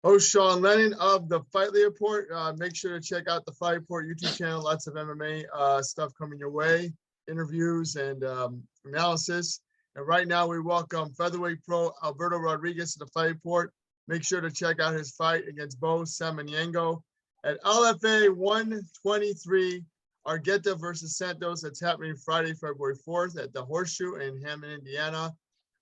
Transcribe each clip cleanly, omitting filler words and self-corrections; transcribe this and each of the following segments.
Host Sean Lennon of the Fightlete Report. Make sure to check out the Fight Report YouTube channel. Lots of MMA stuff coming your way, interviews and analysis. And right now we welcome Featherweight Pro Alberto Rodriguez to the Fight Report. Make sure to check out his fight against Beau Samaniego at LFA123, Argueta versus Santos. That's happening Friday, February 4th at the Horseshoe in Hammond, Indiana.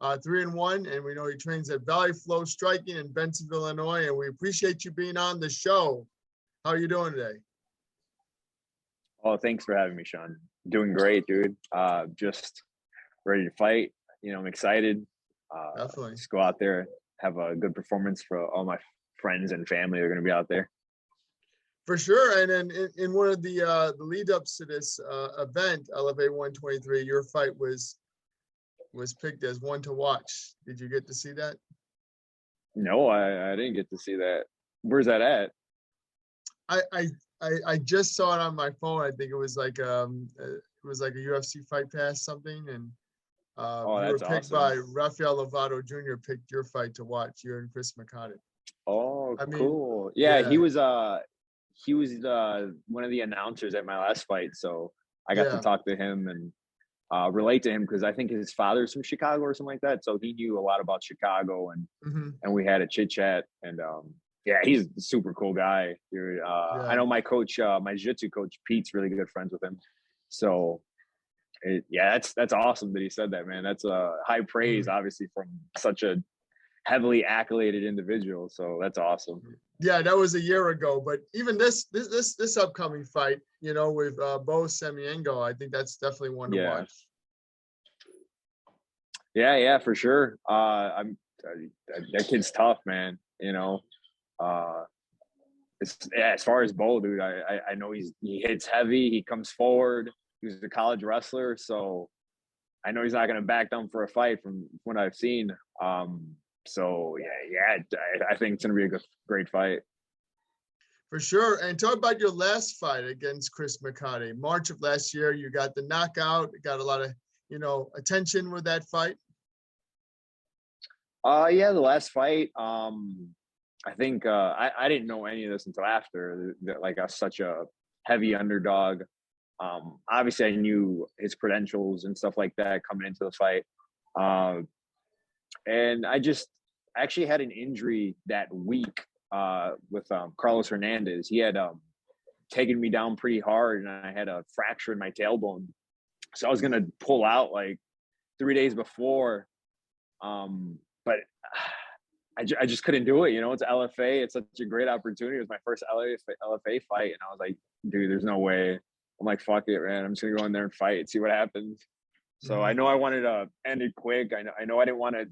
3-1, and we know he trains at Valle Flow Striking in Bensenville, Illinois, and we appreciate you being on the show. How are you doing today? Oh, thanks for having me, Sean. Doing great, dude. Just ready to fight. You know, I'm excited. Definitely. Just go out there, have a good performance for all my friends and family that are going to be out there. For sure. And then in one of the lead-ups to this event, LFA 123, your fight was picked as one to watch. Did you get to see that? No, I didn't get to see that. Where's that at? I just saw it on my phone. I think it was like a UFC Fight Pass something, and you were picked by Rafael Lovato Jr. picked your fight to watch. You and Chris Mecate. Oh, cool. Yeah, he was one of the announcers at my last fight, so I got to talk to him and relate to him because I think his father's from Chicago or something like that. So he knew a lot about Chicago and we had a chit chat and yeah, he's a super cool guy, dude. I know my coach, my jiu-jitsu coach, Pete's really good friends with him. So that's awesome that he said that, man. That's high praise, obviously, from such a heavily accoladed individual. So that's awesome. Yeah, that was a year ago, but even this upcoming fight, you know, with Beau Samaniego, I think that's definitely one to watch. Yeah, for sure. That kid's tough, man. You know, as far as Beau, dude, I know he hits heavy. He comes forward. He was a college wrestler, so I know he's not going to back down for a fight from what I've seen. So yeah, I think it's gonna be a great fight. For sure. And talk about your last fight against Chris Mecate. March of last year, you got the knockout, got a lot of, you know, attention with that fight. Yeah, the last fight, I think I didn't know any of this until after, like such a heavy underdog. Obviously I knew his credentials and stuff like that coming into the fight. And I actually had an injury that week with Carlos Hernandez. He had taken me down pretty hard, and I had a fracture in my tailbone. So I was gonna pull out like 3 days before, but I just couldn't do it. You know, it's LFA. It's such a great opportunity. It was my first LFA fight, and I was like, dude, there's no way. I'm like, fuck it, man. I'm just gonna go in there and fight and see what happens. So I know I wanted to end it quick. I know I didn't want to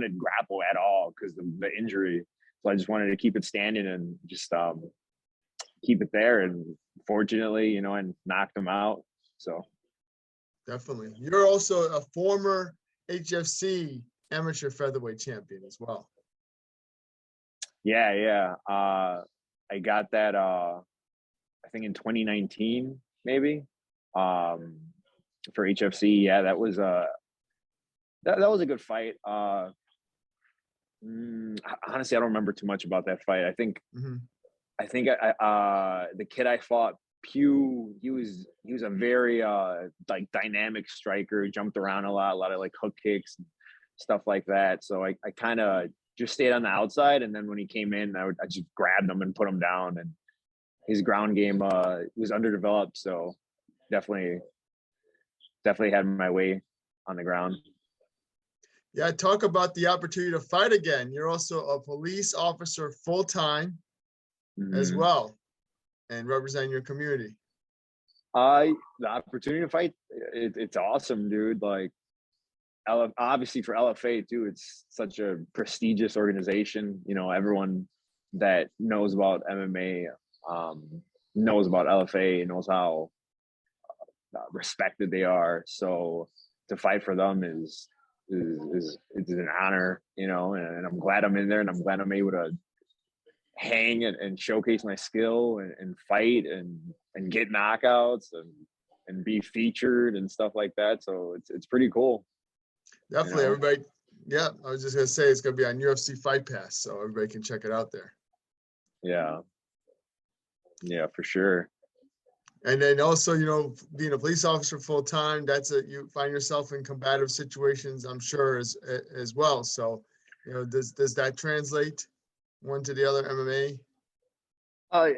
grapple at all because of the injury. So I just wanted to keep it standing and just keep it there. And fortunately, you know, I knocked him out. So definitely. You're also a former HFC amateur featherweight champion as well. Yeah. I got that I think in 2019, maybe. For HFC, yeah, that was a good fight. Honestly, I don't remember too much about that fight. I think the kid I fought, Pew, he was a very like dynamic striker. He jumped around a lot of like hook kicks and stuff like that. So I kind of just stayed on the outside, and then when he came in, I just grabbed him and put him down. And his ground game was underdeveloped, so definitely had my way on the ground. Yeah, talk about the opportunity to fight again. You're also a police officer full-time as well and representing your community. The opportunity to fight, it's awesome, dude. Like, obviously for LFA too, it's such a prestigious organization. You know, everyone that knows about MMA knows about LFA, knows how respected they are. So to fight for them is an honor, you know, and I'm glad I'm in there, and I'm glad I'm able to hang and showcase my skill and fight and get knockouts and be featured and stuff like that. So it's pretty cool. Definitely, you know? Everybody. Yeah, I was just gonna say it's gonna be on UFC Fight Pass, so everybody can check it out there. Yeah. Yeah, for sure. And then also, you know, being a police officer full time, you find yourself in combative situations, I'm sure, as well. So, you know, does that translate one to the other MMA? Uh,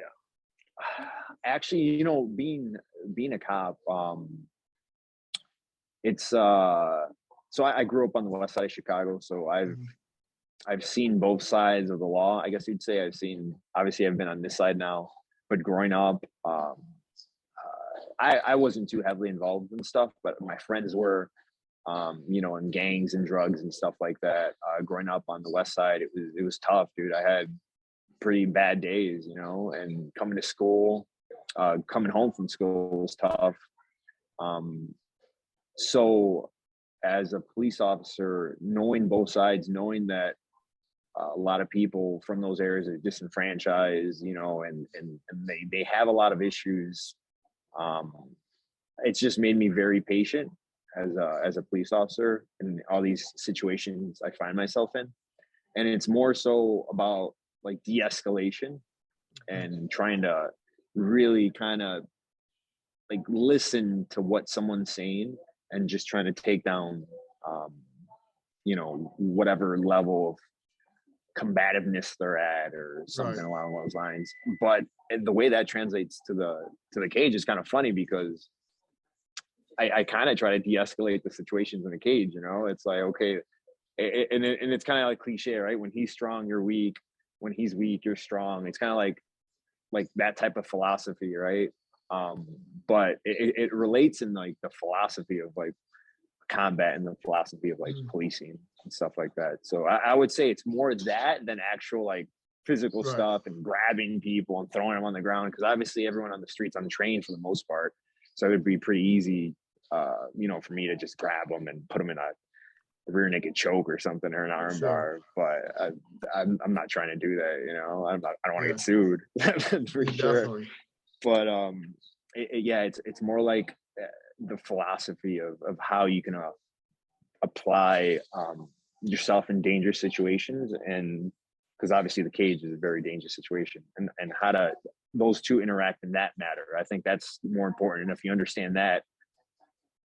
actually, you know, being a cop, it's so I grew up on the west side of Chicago, so Mhm. I've seen both sides of the law. I guess you'd say obviously I've been on this side now, but growing up, I wasn't too heavily involved in stuff, but my friends were, you know, in gangs and drugs and stuff like that. Growing up on the west side, it was tough, dude. I had pretty bad days, you know, and coming to school, coming home from school was tough. Um, so as a police officer, knowing both sides, knowing that a lot of people from those areas are disenfranchised, you know, and they have a lot of issues. Um, it's just made me very patient as a police officer in all these situations I find myself in. And it's more so about like de-escalation and trying to really kind of like listen to what someone's saying and just trying to take down um, you know, whatever level of combativeness they're at or Right. something along those lines. But the way that translates to the cage is kind of funny because I kind of try to de-escalate the situations in the cage. You know, it's like, okay, and it's kind of like cliche, right? When he's strong, you're weak. When he's weak, you're strong. It's kind of like that type of philosophy, right? Um, but it relates in like the philosophy of like combat and the philosophy of like policing and stuff like that. So I would say it's more that than actual like physical Right. stuff and grabbing people and throwing them on the ground, because obviously everyone on the street's untrained for the most part, so it would be pretty easy, you know, for me to just grab them and put them in a rear naked choke or something, or an armbar. Sure. But I'm not trying to do that, you know. I don't want to Yeah. get sued for Yeah, sure. definitely. But yeah, it's more like the philosophy of how you can apply yourself in dangerous situations, and because obviously the cage is a very dangerous situation, and how to those two interact in that matter. I think that's more important, and if you understand that,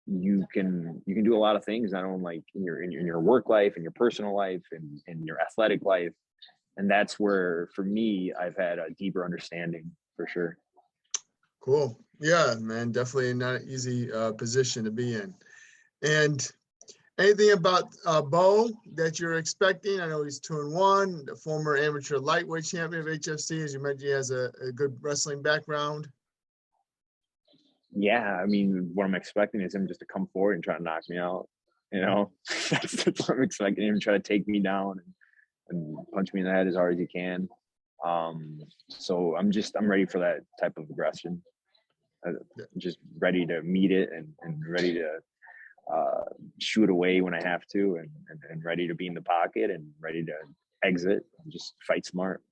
you can do a lot of things, not only like in your work life and your personal life and in your athletic life. And that's where for me I've had a deeper understanding for sure. Cool. Yeah, man, definitely not an easy position to be in. And anything about Beau that you're expecting? I know he's 2-1, the former amateur lightweight champion of HFC. As you mentioned, he has a good wrestling background. Yeah, I mean, what I'm expecting is him just to come forward and try to knock me out. You know, that's what I'm expecting, him to try to take me down and punch me in the head as hard as he can. So I'm ready for that type of aggression. I'm just ready to meet it and ready to shoot away when I have to, and ready to be in the pocket and ready to exit and just fight smart.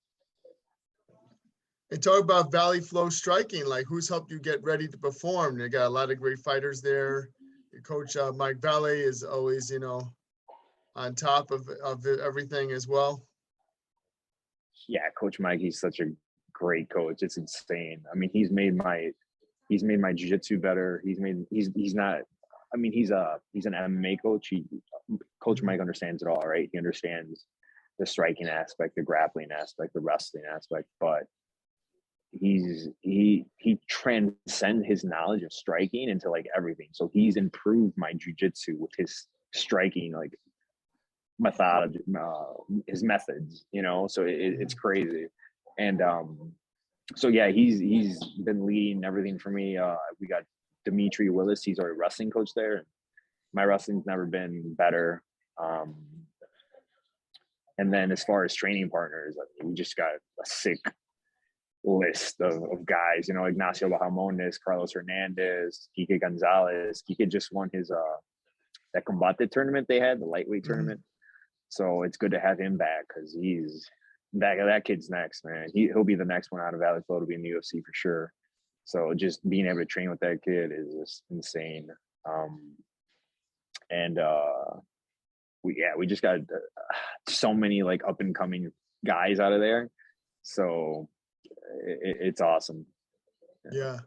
And talk about Valle Flow Striking, like who's helped you get ready to perform? They got a lot of great fighters there. Your coach Mike Valle is always, you know, on top of everything as well. Yeah, Coach Mike, he's such a great coach. It's insane. I mean, he's made my jiu-jitsu better. He's not, I mean, he's an MMA coach. Coach Mike understands it all, right? He understands the striking aspect, the grappling aspect, the wrestling aspect, but he transcends his knowledge of striking into like everything. So he's improved my jiu-jitsu with his striking, like methodology, his methods, you know. So it's crazy. And so yeah, he's been leading everything for me. We got Dimitri Willis, he's our wrestling coach there. My wrestling's never been better. And then as far as training partners, I mean, we just got a sick list of guys, you know, Ignacio Bahamondes, Carlos Hernandez, Kike Gonzalez. Kike just won his that combate tournament they had, the lightweight tournament. So it's good to have him back, because he's that kid's next, man. He'll be the next one out of Valle Flow to be in the UFC for sure. So just being able to train with that kid is just insane. And we just got so many like up and coming guys out of there. So it's awesome. Yeah,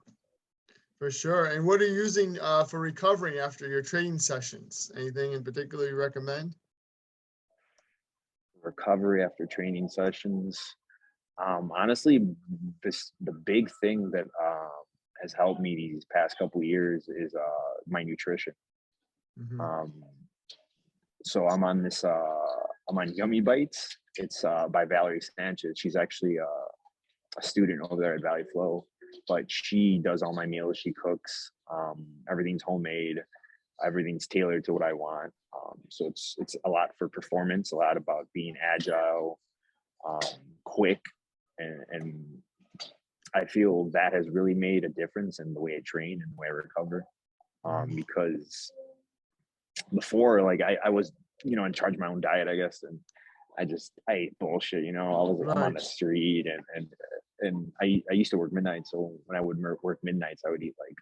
for sure. And what are you using for recovering after your training sessions? Anything in particular you recommend? Recovery after training sessions. Honestly, the big thing that has helped me these past couple of years is my nutrition. Mm-hmm. So I'm on Yummy Bites. It's by Valerie Sanchez. She's actually a student over there at Valle Flow, but she does all my meals. She cooks. Everything's homemade. Everything's tailored to what I want. So it's a lot for performance, a lot about being agile, quick, and I feel that has really made a difference in the way I train and the way I recover. Because before, like I was, in charge of my own diet, I guess, and I ate bullshit. I'm on the street, and I used to work midnight. So when I would work midnights, I would eat like,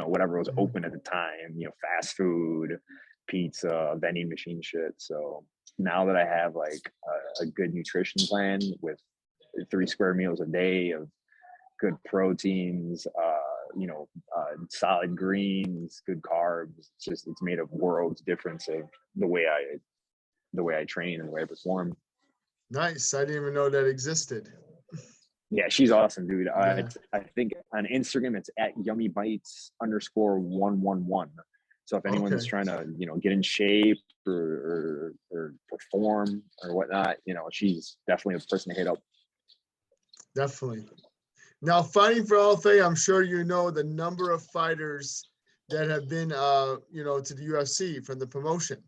whatever was open at the time. Fast food, pizza, vending machine shit. So now that I have like a good nutrition plan with 3 square meals a day of good proteins, solid greens, good carbs. It's made a world's difference of the way I train and the way I perform. Nice. I didn't even know that existed. Yeah, she's awesome, dude. Yeah. I think on Instagram it's at yummybites_111. So if anyone's trying to, get in shape or perform or whatnot, she's definitely a person to hit up. Definitely. Now, fighting for LFA, I'm sure you know the number of fighters that have been, to the UFC from the promotion.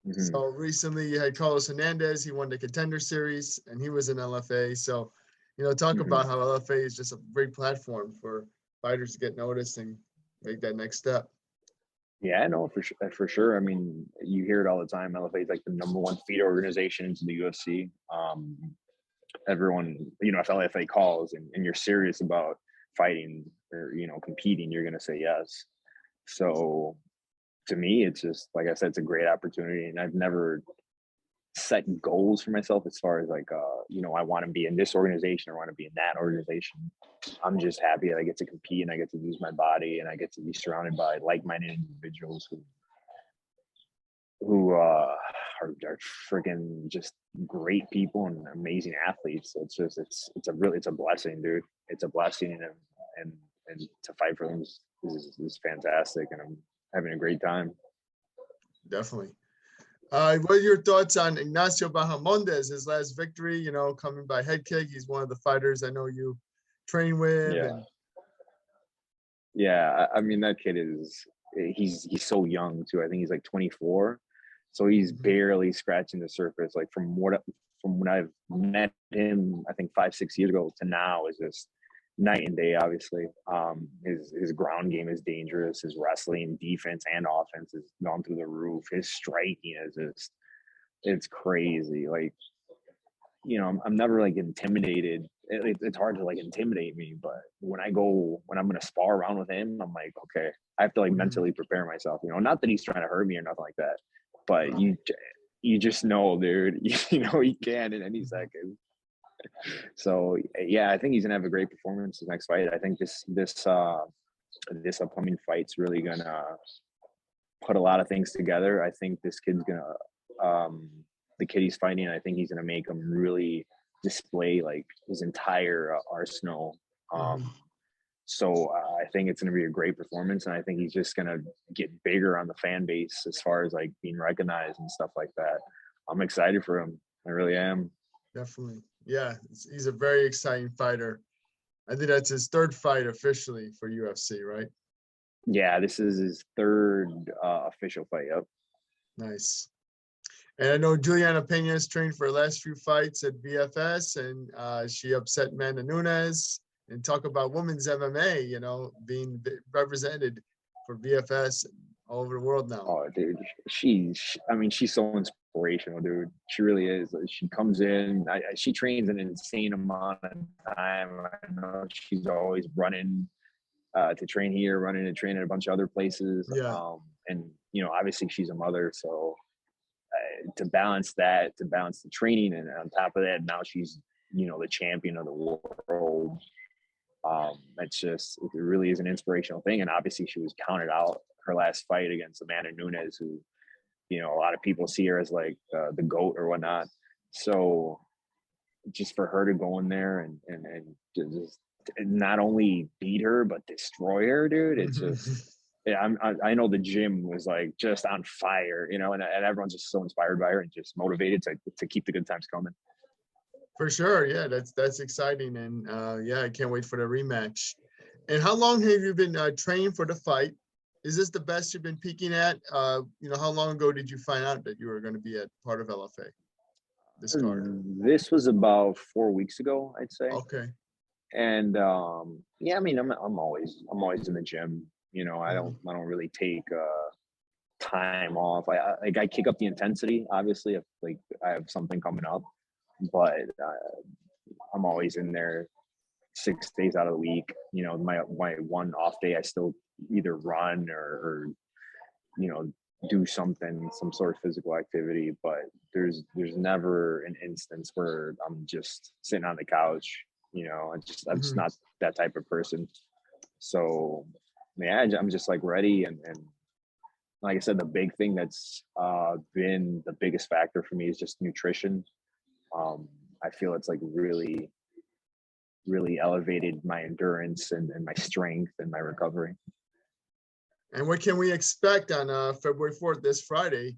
Mm-hmm. So recently you had Carlos Hernandez. He won the Contender Series, and he was in LFA. So, talk about how LFA is just a great platform for fighters to get noticed and make that next step. Yeah, no, for sure. I mean, you hear it all the time. LFA is like the #1 feeder organization into the UFC. Everyone, if LFA calls and you're serious about fighting or, competing, you're going to say yes. So to me, it's just, like I said, it's a great opportunity. And I've never set goals for myself as far as like, I want to be in this organization or want to be in that organization. I'm just happy that I get to compete and I get to use my body and I get to be surrounded by like-minded individuals who are freaking just great people and amazing athletes. So it's a blessing, dude. It's a blessing, and to fight for them is fantastic, and I'm having a great time. Definitely. What are your thoughts on Ignacio Bahamondes, his last victory, coming by head kick? He's one of the fighters I know you train with. Yeah. I mean, that kid he's so young too. I think he's like 24. So he's barely scratching the surface. Like from when I've met him, I think 5-6 years ago to now is just night and day. Obviously, his ground game is dangerous. His wrestling, defense, and offense has gone through the roof. His striking is it's crazy. Like, I'm never like intimidated. It's hard to like intimidate me, but when I'm gonna spar around with him, I'm like, okay, I have to like mentally prepare myself. Not that he's trying to hurt me or nothing like that. But you just know, dude, he can in any second. So yeah, I think he's gonna have a great performance the next fight. I think this upcoming fight's really gonna put a lot of things together. I think this kid's gonna the kid he's fighting, I think he's gonna make him really display like his entire arsenal. So I think it's going to be a great performance, and I think he's just going to get bigger on the fan base as far as like being recognized and stuff like that. I'm excited for him. I really am. Definitely. Yeah, he's a very exciting fighter. I think that's his 3rd fight officially for UFC, right? Yeah, this is his 3rd official fight. Yep. Nice. And I know Julianna Pena has trained for her last few fights at BFS, and she upset Amanda Nunes. And talk about women's MMA, being represented for BFS all over the world now. Oh, dude, she's so inspirational, dude. She really is. She comes in, she trains an insane amount of time. I know she's always running to train here, running to train at a bunch of other places. Yeah. And obviously she's a mother, so to balance that, to balance the training, and on top of that, now she's, you know, the champion of the world. It's just, it really is an inspirational thing. And obviously she was counted out her last fight against Amanda Nunes, who, you know, a lot of people see her as like the GOAT or whatnot. So just for her to go in there and just not only beat her, but destroy her, dude, it's just, yeah, I know the gym was like just on fire, you know, and everyone's just so inspired by her and just motivated to keep the good times coming. For sure. Yeah, that's exciting. And yeah, I can't wait for the rematch. And how long have you been training for the fight? Is this the best you've been peaking at? You know, how long ago did you find out that you were going to be at part of LFA? This card? This was about 4 weeks ago, I'd say. Okay. And yeah, I mean, I'm always in the gym. You know, I don't really take time off. I kick up the intensity, obviously, if like I have something coming up, but I'm always in there 6 days out of the week. You know, my one off day, I still either run or you know, do some sort of physical activity, but there's never an instance where I'm just sitting on the couch. You know, I'm just not that type of person. So yeah, I'm just like ready. And like I said, the big thing that's been the biggest factor for me is just nutrition. I feel it's like really, really elevated my endurance and my strength and my recovery. And what can we expect on February 4th, this Friday,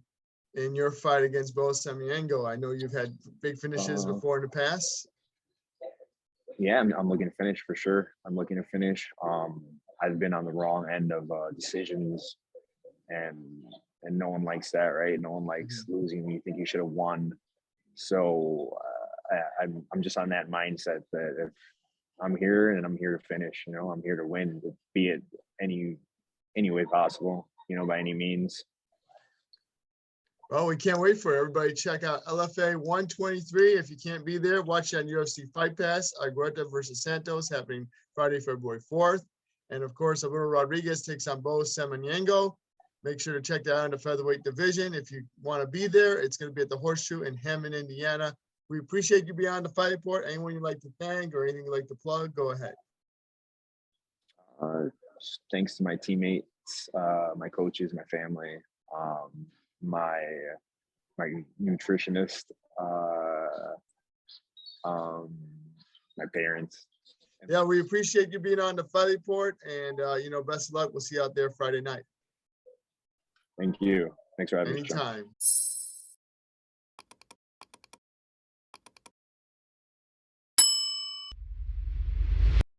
in your fight against Beau Samaniego? I know you've had big finishes before in the past. Yeah, I'm looking to finish for sure. I'm looking to finish. I've been on the wrong end of decisions, and no one likes that, right? No one likes losing when you think you should have won. So I'm just on that mindset that if I'm here and I'm here to finish, you know, I'm here to win, be it any way possible, you know, by any means. Well, we can't wait for it. Everybody check out LFA123. If you can't be there, watch it on UFC Fight Pass. Argueta versus Santos happening Friday, February 4th. And of course, Alberto Rodriguez takes on Beau Samaniego. Make sure to check that out in the featherweight division. If you want to be there, it's going to be at the Horseshoe in Hammond, Indiana. We appreciate you being on the Fight Report. Anyone you'd like to thank or anything you'd like to plug, go ahead. Thanks to my teammates, my coaches, my family, my nutritionist, my parents. Yeah, we appreciate you being on the Fight Report, and you know, best of luck. We'll see you out there Friday night. Thank you. Thanks for having me. Anytime.